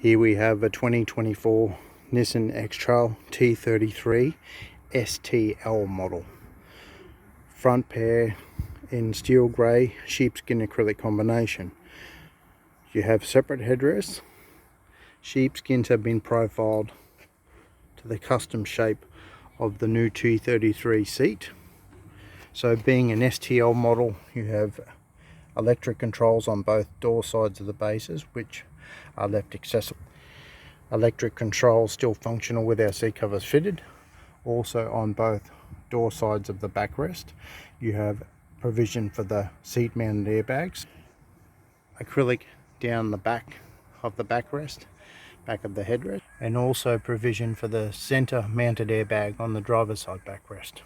Here we have a 2024 Nissan Xtrail T33 STL model. Front pair in steel grey sheepskin acrylic combination. You have separate headrests. Sheepskins have been profiled to the custom shape of the new T33 seat. So being an STL model, you have electric controls on both door sides of the bases, which are left accessible. Electric controls still functional with our seat covers fitted. Also on both door sides of the backrest, you have provision for the seat mounted airbags. Acrylic down the back of the backrest, back of the headrest, and also provision for the center mounted airbag on the driver's side backrest.